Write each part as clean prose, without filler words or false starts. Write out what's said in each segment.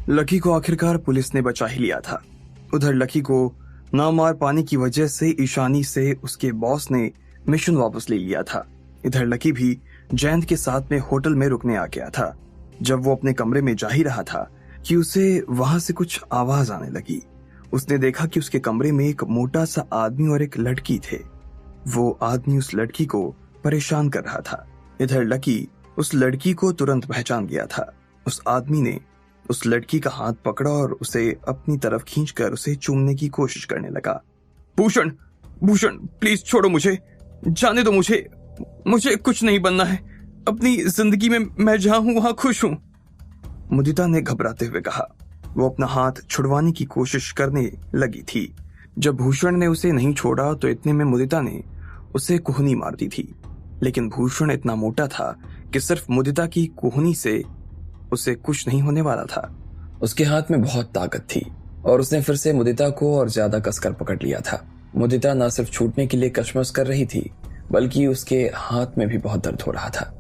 Lucky को आखिरकार police ने बचा ही लिया था। उधर लकी को ना मार पाने की वजह से ईशानी से उसके बॉस ने मिशन वापस ले लिया था। इधर लकी भी जयंत के साथ में होटल में रुकने आ गया था। जब वो अपने कमरे में जा ही रहा था कि उसे वहां से कुछ आवाज आने लगी। उसने देखा कि उसके कमरे में एक मोटा सा आदमी और एक लड़की थे। वो आदमी उस लड़की को परेशान कर रहा था। इधर लकी उस लड़की को तुरंत पहचान गया था। उस आदमी ने उस लड़की का हाथ पकड़ा और उसे अपनी तरफ खींचकर उसे चूमने की कोशिश करने लगा। भूषण, भूषण प्लीज छोड़ो मुझे, जाने दो मुझे कुछ नहीं बनना है। अपनी जिंदगी में मैं जहां हूं वहां खुश हूं। मुदिता ने घबराते हुए कहा। वो अपना हाथ छुड़वाने की कोशिश करने लगी थी। जब भूषण ने उसे नहीं छोड़ा तो इतने में मुदिता ने उसे कुहनी मार दी थी। लेकिन भूषण इतना मोटा था कि सिर्फ मुदिता की कुहनी से उसे कुछ नहीं होने वाला था। उसके हाथ में बहुत ताकत थी और उसने फिर से मुदिता को और ज्यादा कसकर पकड़ लिया था। मुदिता न सिर्फ छूटने के लिए कशमश कर रही थी बल्कि उसके हाथ में भी बहुत दर्द हो रहा था।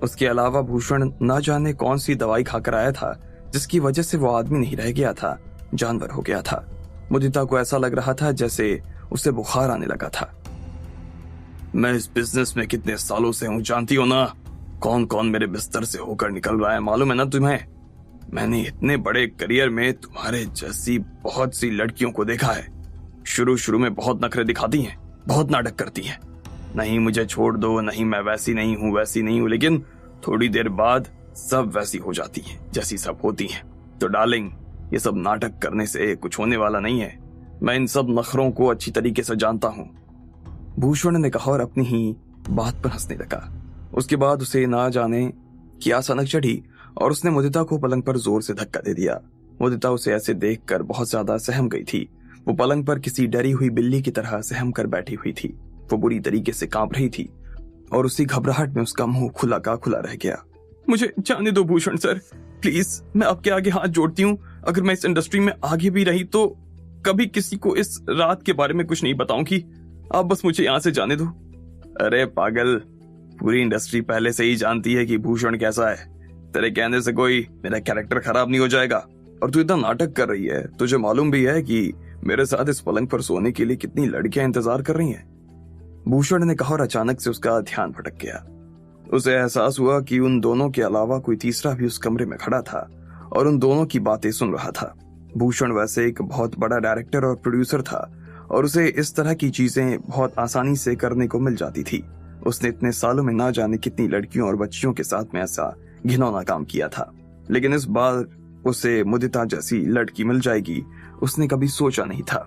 उसके अलावा भूषण न जाने कौन सी दवाई खाकर आया था जिसकी वजह से वो आदमी नहीं रह गया था, जानवर हो गया था। मुदिता को ऐसा लग रहा था जैसे उसे बुखार आने लगा था। मैं इस बिजनेस में कितने सालों से हूं, जानती हो ना? कौन कौन मेरे बिस्तर से होकर निकल रहा है, मालूम है ना तुम्हें? मैंने इतने बड़े करियर में तुम्हारे जैसी बहुत सी लड़कियों को देखा है। शुरू में बहुत नखरे दिखाती हैं, बहुत नाटक करती हैं। नहीं मुझे छोड़ दो, नहीं मैं वैसी नहीं हूँ, लेकिन थोड़ी देर बाद सब वैसी हो जाती हैं जैसी सब होती हैं। तो डार्लिंग, ये सब नाटक करने से कुछ होने वाला नहीं है। मैं इन सब नखरों को अच्छी तरीके से जानता हूँ, भूषण ने कहा और अपनी ही बात पर हंसने लगा। उसके बाद उसे ना जाने क्या सनक चढ़ी और उसने मुदिता को पलंग पर जोर से धक्का दे दिया। मुदिता उसे ऐसे देखकर बहुत ज्यादा सहम गई थी। वो पलंग पर किसी डरी हुई बिल्ली की तरह सहम कर बैठी हुई थी। वो बुरी तरीके से कांप रही थी और उसी घबराहट में उसका मुंह खुला का खुला रह गया। मुझे जाने दो भूषण सर, प्लीज, मैं आपके आगे हाथ जोड़ती हूँ। अगर मैं इस इंडस्ट्री में आगे भी रही तो कभी किसी को इस रात के बारे में कुछ नहीं बताऊंगी। आप बस मुझे यहाँ से जाने दो। अरे पागल, पूरी इंडस्ट्री पहले से ही जानती है कि भूषण कैसा है। तेरे कहने से कोई मेरा कैरेक्टर खराब नहीं हो जाएगा। और तू इतना नाटक कर रही है, तुझे मालूम भी है कि मेरे साथ इस पलंग पर सोने के लिए कितनी लड़कियां इंतजार कर रही हैं? भूषण ने कहा और अचानक से उसका ध्यान भटक गया। उसे एहसास हुआ कि उन दोनों के अलावा कोई तीसरा भी उस कमरे में खड़ा था और उन दोनों की बातें सुन रहा था। भूषण वैसे एक बहुत बड़ा डायरेक्टर और प्रोड्यूसर था और उसे इस तरह की चीजें बहुत आसानी से करने को मिल जाती थी। उसने इतने सालों में ना जाने कितनी लड़कियों और बच्चियों के साथ में ऐसा घिनौना काम किया था, लेकिन इस बार उसे मुदिता जैसी लड़की मिल जाएगी उसने कभी सोचा नहीं था।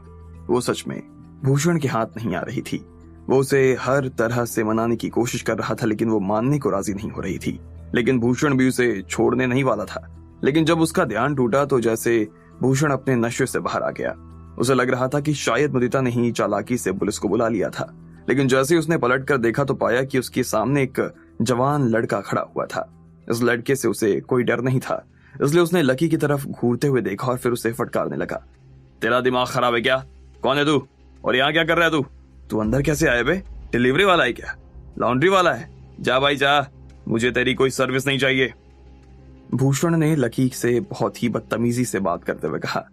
वो सच में भूषण के हाथ नहीं आ रही थी। वो उसे हर तरह से मनाने की कोशिश कर रहा था लेकिन वो मानने को राजी नहीं हो रही थी। लेकिन भूषण भी उसे छोड़ने नहीं वाला था। लेकिन जब उसका ध्यान टूटा तो जैसे भूषण अपने नशे से बाहर आ गया। उसे लग रहा था कि शायद मुदिता ने ही चालाकी से पुलिस को बुला लिया था। लेकिन जैसे उसने पलट कर देखा तो पाया कि उसके सामने एक जवान लड़का खड़ा हुआ था। इस लड़के से उसे कोई डर नहीं था, इसलिए उसने लकी की तरफ घूरते हुए देखा और फिर उसे फटकारने लगा। तेरा दिमाग खराब है क्या? कौन है तू और यहाँ क्या कर रहा है? तू अंदर कैसे आया बे? डिलीवरी वाला है क्या? लॉन्ड्री वाला है? जा भाई जा, मुझे तेरी कोई सर्विस नहीं चाहिए। भूषण ने लकी से बहुत ही बदतमीजी से बात करते हुए कहा।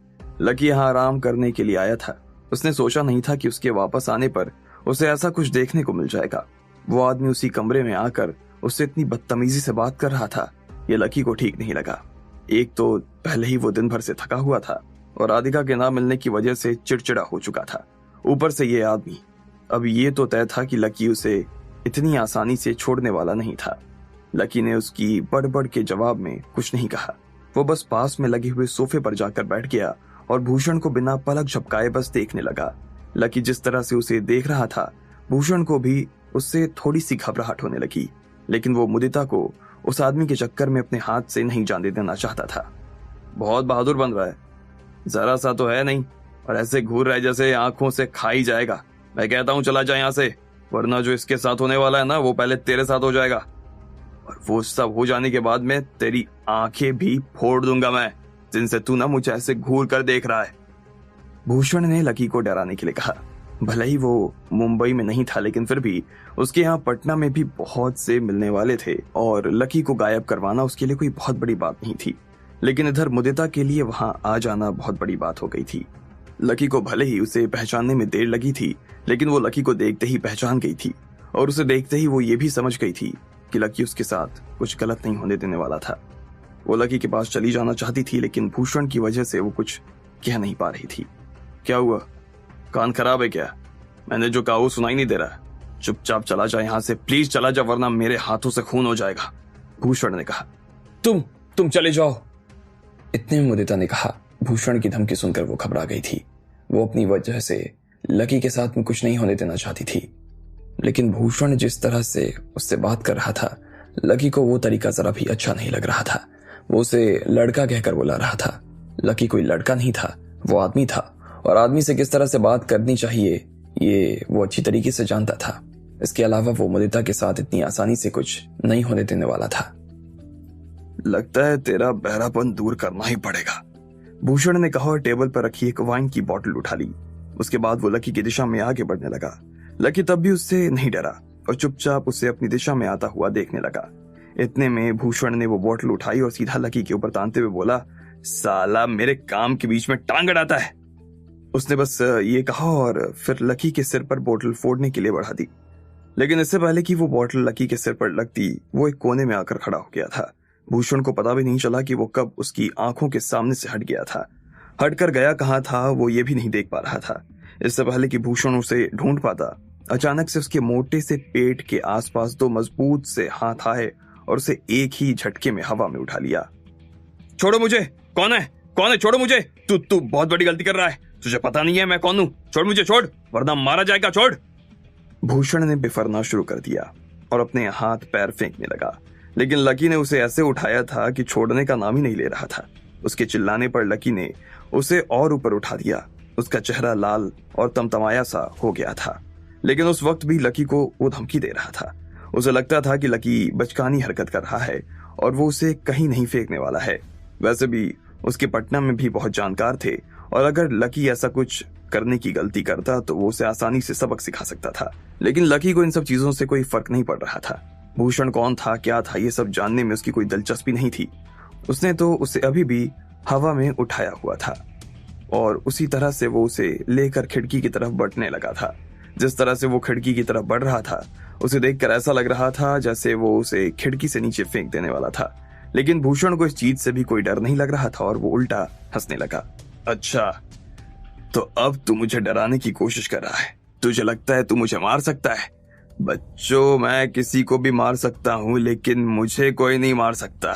लकी यहाँ आराम करने के लिए आया था। उसने सोचा नहीं था कि उसके वापस आने पर उसे ऐसा कुछ देखने को मिल जाएगा। वो आदमी उसी कमरे में आकर उससे इतनी बदतमीजी से बात कर रहा था, ये लकी को ठीक नहीं लगा। एक तो पहले ही वो दिन भर से थका हुआ था और राधिका के ना मिलने की वजह से चिड़चिड़ा हो चुका था। ऊपर से ये आदमी, अब ये तो तय था कि लकी उसे इतनी आसानी से छोड़ने वाला नहीं था। लकी ने उसकी बड़बड़ के जवाब में कुछ नहीं कहा। वो बस पास में लगे हुए सोफे पर जाकर बैठ गया और भूषण को बिना पलक झपकाए बस देखने लगा। लकी जिस तरह से उसे देख रहा था, भूषण को भी उससे थोड़ी सी घबराहट होने लगी। लेकिन वो मुदिता को उस आदमी के चक्कर में अपने हाथ से नहीं जाने देना चाहता था। बहुत बहादुर बन रहा है, जरा सा तो है नहीं, और ऐसे घूर रहा है जैसे आंखों से खा ही जाएगा। मैं कहता हूँ चला जाए यहाँ से, वरना जो इसके साथ होने वाला है ना वो पहले तेरे साथ हो जाएगा, और वो सब हो जाने के बाद में तेरी आंखें भी फोड़ दूंगा मैं, जिनसे तू ना मुझे ऐसे घूर कर देख रहा है। भूषण ने लकी को डराने के लिए कहा। भले ही वो मुंबई में नहीं था, लेकिन फिर भी उसके यहाँ पटना में भी बहुत से मिलने वाले थे और लकी को गायब करवाना उसके लिए कोई बहुत बड़ी बात नहीं थी। लेकिन इधर मुदिता के लिए वहां आ जाना बहुत बड़ी बात हो गई थी। लकी को भले ही उसे पहचानने में देर लगी थी, लेकिन वो लकी को देखते ही पहचान गई थी और उसे देखते ही वो ये भी समझ गई थी कि लकी उसके साथ कुछ गलत नहीं होने देने वाला था। वो लकी के पास चली जाना चाहती थी, लेकिन भूषण की वजह से वो कुछ कह नहीं पा रही थी। क्या हुआ, कान खराब है क्या? मैंने जो कहा वो सुनाई नहीं दे रहा। चुपचाप चला जा यहाँ से, प्लीज चला जा, वरना मेरे हाथों से खून हो जाएगा, भूषण ने कहा। तुम चले जाओ, इतने में मुदिता ने कहा। भूषण की धमकी सुनकर वो घबरा गई थी। वो अपनी वजह से लकी के साथ में कुछ नहीं होने देना चाहती थी, लेकिन भूषण जिस तरह से उससे बात कर रहा था, लकी को वो तरीका जरा भी अच्छा नहीं लग रहा था। वो उसे लड़का कहकर बुला रहा था। लकी कोई लड़का नहीं था, वो आदमी था, और आदमी से किस तरह से बात करनी चाहिए ये वो अच्छी तरीके से जानता था। इसके अलावा वो मुदिता के साथ इतनी आसानी से कुछ नहीं होने देने वाला था। लगता है तेरा बहरापन दूर करना ही पड़ेगा, भूषण ने कहा और टेबल पर रखी एक वाइन की बोतल उठा ली। उसके बाद वो लकी की दिशा में आगे बढ़ने लगा। लकी तब भी उससे नहीं डरा और चुपचाप उसे अपनी दिशा में आता हुआ देखने लगा। इतने में भूषण ने वो बोतल उठाई और सीधा लकी के ऊपर तानते हुए बोला, साला मेरे काम के बीच में टांग अड़ाता है। उसने बस ये कहा और फिर लकी के सिर पर बोतल फोड़ने के लिए बढ़ा दी, लेकिन इससे पहले कि वो बोतल लकी के सिर पर लगती, वो एक कोने में आकर खड़ा हो गया था। भूषण को पता भी नहीं चला कि वो कब उसकी आंखों के सामने से हट गया था। हटकर गया कहाँ था वो ये भी नहीं देख पा रहा था। इससे पहले कि भूषण उसे ढूंढ पाता, अचानक से उसके मोटे से पेट के आसपास दो मजबूत से हाथ आए और उसे एक ही झटके में हवा में उठा लिया। छोड़ो मुझे, कौन है, छोड़ो मुझे, तू बहुत बड़ी गलती कर रहा है, तुझे पता नहीं है मैं कौन हूं, छोड़ मुझे, छोड़ वरना मारा जाएगा, छोड़। भूषण ने बिफरना शुरू कर दिया और अपने हाथ पैर फेंकने लगा, लेकिन लकी ने उसे ऐसे उठाया था कि छोड़ने का नाम ही नहीं ले रहा था। उसके चिल्लाने पर लकी ने उसे और ऊपर उठा दिया। उसका चेहरा लाल और तमतमाया सा हो गया था, लेकिन उस वक्त भी लकी को वो धमकी दे रहा था। उसे लगता था कि लकी बचकानी हरकत कर रहा है और वो उसे कहीं नहीं फेंकने वाला है। वैसे भी उसके पटना में भी बहुत जानकार थे और अगर लकी ऐसा कुछ करने की गलती करता तो वो उसे आसानी से सबक सिखा सकता था, लेकिन लकी को इन सब चीजों से कोई फर्क नहीं पड़ रहा था। भूषण कौन था, क्या था, ये सब जानने में उसकी कोई दिलचस्पी नहीं थी। उसने तो उसे अभी भी हवा में उठाया हुआ था और उसी तरह से वो उसे लेकर खिड़की की तरफ बढ़ने लगा था। जिस तरह से वो खिड़की की तरफ बढ़ रहा था, उसे देखकर ऐसा लग रहा था जैसे वो उसे खिड़की से नीचे फेंक देने वाला था, लेकिन भूषण को इस चीज से भी कोई डर नहीं लग रहा था और वो उल्टा हंसने लगा। अच्छा, तो अब तू मुझे डराने की कोशिश कर रहा है, तुझे लगता है तू मुझे मार सकता है? बच्चों, मैं किसी को भी मार सकता हूं, लेकिन मुझे कोई नहीं मार सकता।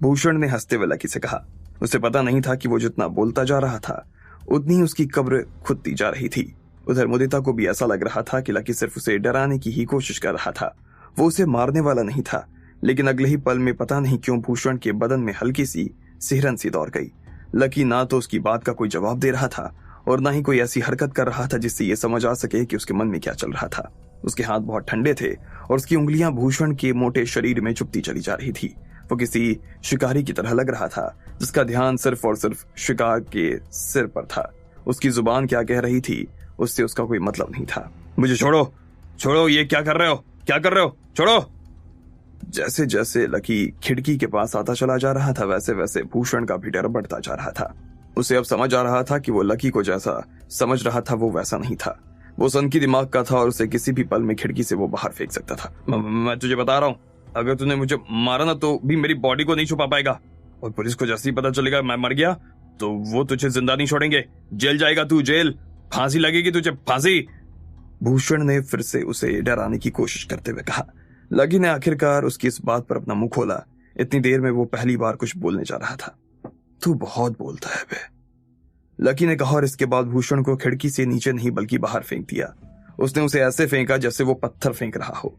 भूषण ने हंसते हुए लकी से कहा। उसे पता नहीं था कि वो जितना बोलता जा रहा था उतनी ही उसकी कब्र खुदती जा रही थी। उधर मुदिता को भी ऐसा लग रहा था कि लकी सिर्फ उसे डराने की ही कोशिश कर रहा था, वो उसे मारने वाला नहीं था। लेकिन अगले ही पल में पता नहीं क्यों भूषण के बदन में हल्की सी सिहरन सी दौड़ गई। लकी ना तो उसकी बात का कोई जवाब दे रहा था और ना ही कोई ऐसी हरकत कर रहा था जिससे ये समझ आ सके कि उसके मन में क्या चल रहा था। उसके हाथ बहुत ठंडे थे और उसकी उंगलियां भूषण के मोटे शरीर में चुभती चली जा रही थी। वो किसी शिकारी की तरह लग रहा था जिसका ध्यान सिर्फ और सिर्फ शिकार के सिर पर था। उसकी जुबान क्या कह रही थी उससे उसका कोई मतलब नहीं था। मुझे छोड़ो, छोड़ो, ये क्या कर रहे हो, क्या कर रहे हो, छोड़ो। जैसे जैसे लकी खिड़की के पास आता चला जा रहा था, वैसे वैसे भूषण का भी डर बढ़ता जा रहा था। उसे अब समझ आ रहा था कि वो लकी को जैसा समझ रहा था वो वैसा नहीं था। वो सनकी दिमाग का था और उसे किसी भी पल में खिड़की से वो बाहर फेंक सकता था। मैं तुझे बता रहा हूँ, अगर तूने मुझे मारा ना तो भी मेरी बॉडी को नहीं छुपा पाएगा, और पुलिस को जैसे ही पता चलेगा मैं मर गया तो वो तुझे जिंदा नहीं छोड़ेंगे, जेल जाएगा तू, जेल, फांसी लगेगी तुझे, फांसी। भूषण ने फिर से उसे डराने की कोशिश करते हुए कहा। लकी ने आखिरकार उसकी इस बात पर अपना मुंह खोला। इतनी देर में वो पहली बार कुछ बोलने जा रहा था। तू बहुत बोलता है बे, लकी ने कहा और इसके बाद भूषण को खिड़की से नीचे नहीं बल्कि बाहर फेंक दिया। उसने उसे ऐसे फेंका जैसे वो पत्थर फेंक रहा हो।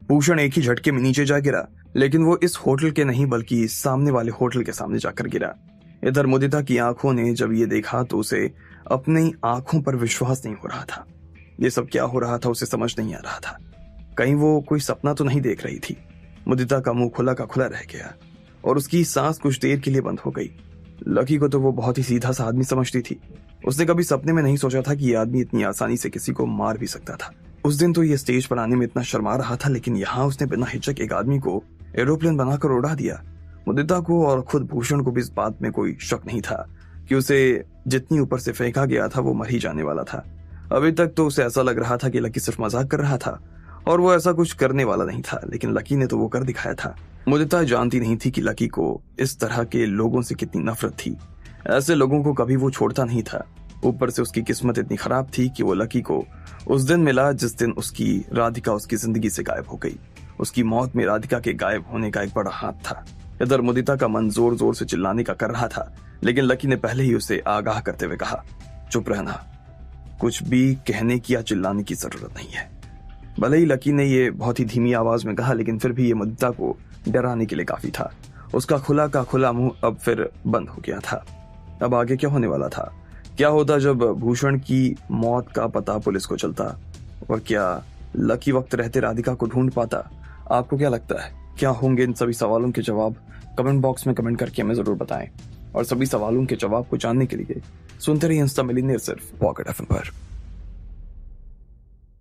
भूषण एक ही झटके में नीचे जा गिरा, लेकिन वो इस होटल के नहीं बल्कि सामने वाले होटल के सामने जाकर गिरा। इधर मुदिता की आंखों ने जब ये देखा तो उसे अपनी आंखों पर विश्वास नहीं हो रहा था। ये सब क्या हो रहा था उसे समझ नहीं आ रहा था। कहीं वो कोई सपना तो नहीं देख रही थी। मुदिता का मुंह खुला का खुला रह गया और उसकी सांस कुछ देर के लिए बंद हो गई। लकी को तो वो बहुत ही सीधा सा आदमी समझती थी। उसने कभी सपने में नहीं सोचा था कि ये आदमी इतनी आसानी से किसी को मार भी सकता था। उस दिन तो ये स्टेज पर आने में इतना शर्मा रहा था, लेकिन यहाँ उसने बिना हिचक एक आदमी को एरोप्लेन बनाकर उड़ा दिया। मुदिता को और खुद भूषण को भी इस बात में कोई शक नहीं था कि उसे जितनी ऊपर से फेंका गया था वो मर ही जाने वाला था। अभी तक तो उसे ऐसा लग रहा था कि लकी सिर्फ मजाक कर रहा था और वो ऐसा कुछ करने वाला नहीं था, लेकिन लकी ने तो वो कर दिखाया था। मुदिता जानती नहीं थी कि लकी को इस तरह के लोगों से कितनी नफरत थी। ऐसे लोगों को कभी वो छोड़ता नहीं था। ऊपर से उसकी किस्मत इतनी खराब थी कि वो लकी को उस दिन मिला जिस दिन उसकी राधिका उसकी जिंदगी से गायब हो गई। उसकी मौत में राधिका के गायब होने का एक बड़ा हाथ था। इधर मुदिता का मन जोर जोर से चिल्लाने का कर रहा था, लेकिन लकी ने पहले ही उसे आगाह करते हुए कहा, चुप रहना, कुछ भी कहने की या चिल्लाने की जरूरत नहीं है। भले ही लकी ने ये बहुत ही धीमी आवाज में कहा, लेकिन फिर भी ये मुदिता को डराने के लिए काफी था। उसका खुला का खुला मुंह अब फिर बंद हो गया था। अब आगे क्या होने वाला था? क्या होता जब भूषण की मौत का पता पुलिस को चलता? और क्या लकी वक्त रहते राधिका को ढूंढ पाता? आपको क्या लगता है, क्या होंगे इन सभी सवालों के जवाब? कमेंट बॉक्स में कमेंट करके हमें जरूर बताएं। और सभी सवालों के जवाब को जानने के लिए सुनते रहिए इंस्टा मिलियनेयर सिर्फ पॉकेट एफएम पर।